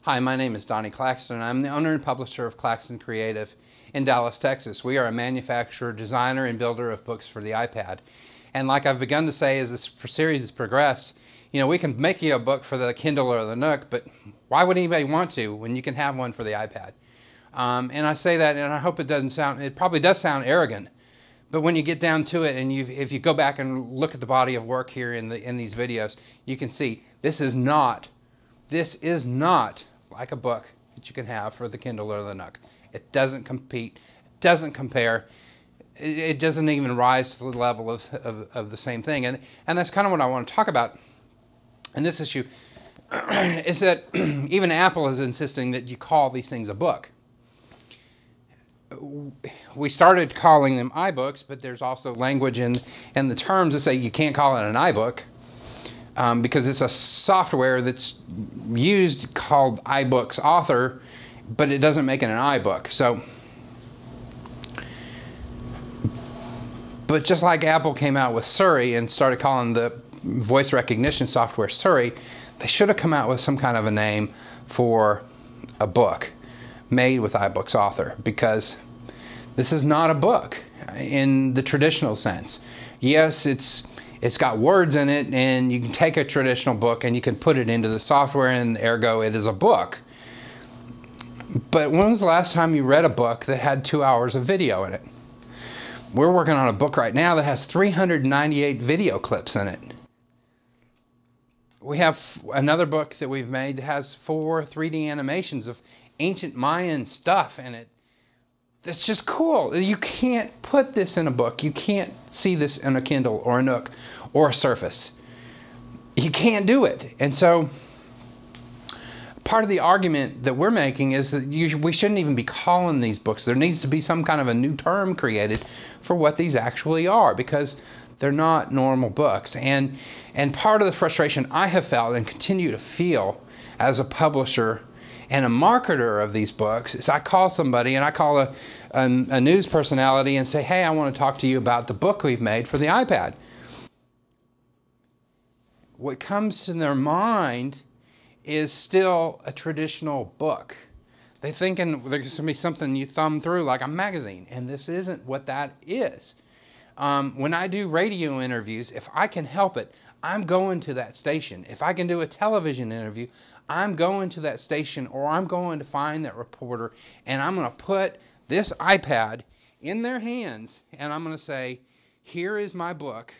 Hi, my name is Donnie Claxton. I'm the owner and publisher of Claxton Creative in Dallas, Texas. We are a manufacturer, designer, and builder of books for the iPad. And like I've begun to say as this series has progressed, we can make you a book for the Kindle or the Nook, but why would anybody want to when you can have one for the iPad? And I say that, and I hope it probably does sound arrogant, but when you get down to it, and if you go back and look at the body of work here in these videos, you can see this is not like a book that you can have for the Kindle or the Nook. It doesn't compete, it doesn't compare, it doesn't even rise to the level of the same thing. And that's kind of what I want to talk about in this issue, is that even Apple is insisting that you call these things a book. We started calling them iBooks, but there's also language in the terms that say you can't call it an iBook. Because it's a software that's used called iBooks Author, but it doesn't make it an iBook. So, but just like Apple came out with Siri and started calling the voice recognition software Siri, they should have come out with some kind of a name for a book made with iBooks Author, because this is not a book in the traditional sense. Yes, it's got words in it, and you can take a traditional book and you can put it into the software, and ergo it is a book. But when was the last time you read a book that had 2 hours of video in it? We're working on a book right now that has 398 video clips in it. We have another book that we've made that has 4 3D animations of ancient Mayan stuff in it. That's just cool. You can't put this in a book. You can't see this in a Kindle or a Nook or a Surface. You can't do it. And so part of the argument that we're making is that we shouldn't even be calling these books. There needs to be some kind of a new term created for what these actually are, because they're not normal books. And part of the frustration I have felt and continue to feel as a publisher and a marketer of these books is I call somebody, and I call a news personality and say, hey, I want to talk to you about the book we've made for the iPad. What comes to their mind is still a traditional book. They're thinking there's going to be something you thumb through like a magazine, and this isn't what that is. When I do radio interviews, if I can help it, I'm going to that station. If I can do a television interview, I'm going to that station, or I'm going to find that reporter, and I'm going to put this iPad in their hands, and I'm going to say, here is my book.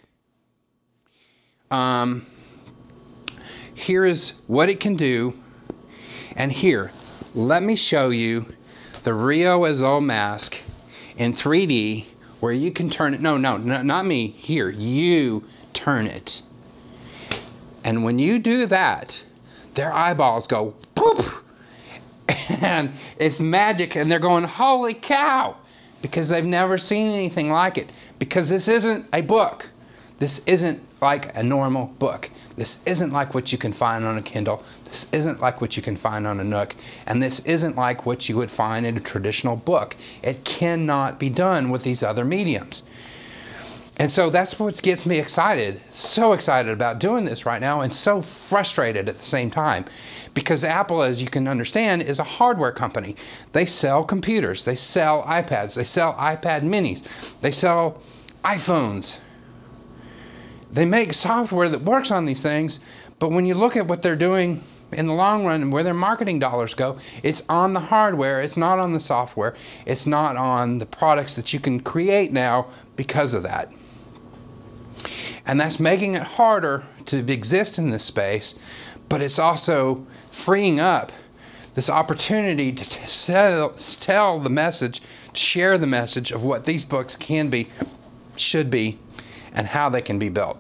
Here is what it can do, and here, let me show you the Rio Azul mask in 3D, where you can turn it. No, not me. Here, you turn it. And when you do that, their eyeballs go poop, and it's magic, and they're going, holy cow, because they've never seen anything like it. Because this isn't a book. This isn't like a normal book. This isn't like what you can find on a Kindle. This isn't like what you can find on a Nook. And this isn't like what you would find in a traditional book. It cannot be done with these other mediums. And so that's what gets me excited, so excited about doing this right now, and so frustrated at the same time. Because Apple, as you can understand, is a hardware company. They sell computers, they sell iPads, they sell iPad minis, they sell iPhones. They make software that works on these things, but when you look at what they're doing in the long run and where their marketing dollars go, it's on the hardware, it's not on the software, it's not on the products that you can create now because of that. And that's making it harder to exist in this space, but it's also freeing up this opportunity to tell the message, share the message of what these books can be, should be, and how they can be built.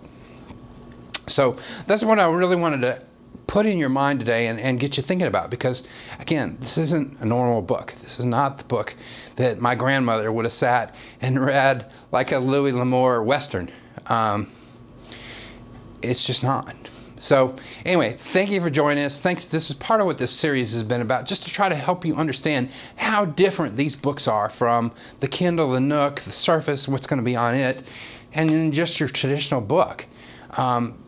So that's what I really wanted to put in your mind today and get you thinking about, because again, this isn't a normal book. This is not the book that my grandmother would have sat and read like a Louis L'Amour Western. It's just not. So anyway, thank you for joining us. Thanks. This is part of what this series has been about, just to try to help you understand how different these books are from the Kindle, the Nook, the Surface, what's going to be on it, and then just your traditional book.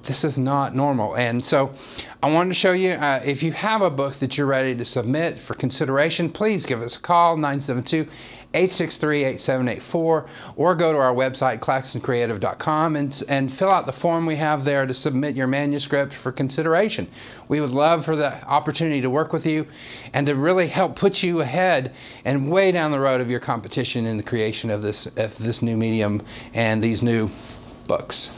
This is not normal. And so I wanted to show you, if you have a book that you're ready to submit for consideration, please give us a call, 972-863-8784, or go to our website, claxtoncreative.com, and fill out the form we have there to submit your manuscript for consideration. We would love for the opportunity to work with you and to really help put you ahead and way down the road of your competition in the creation of this new medium and these new books.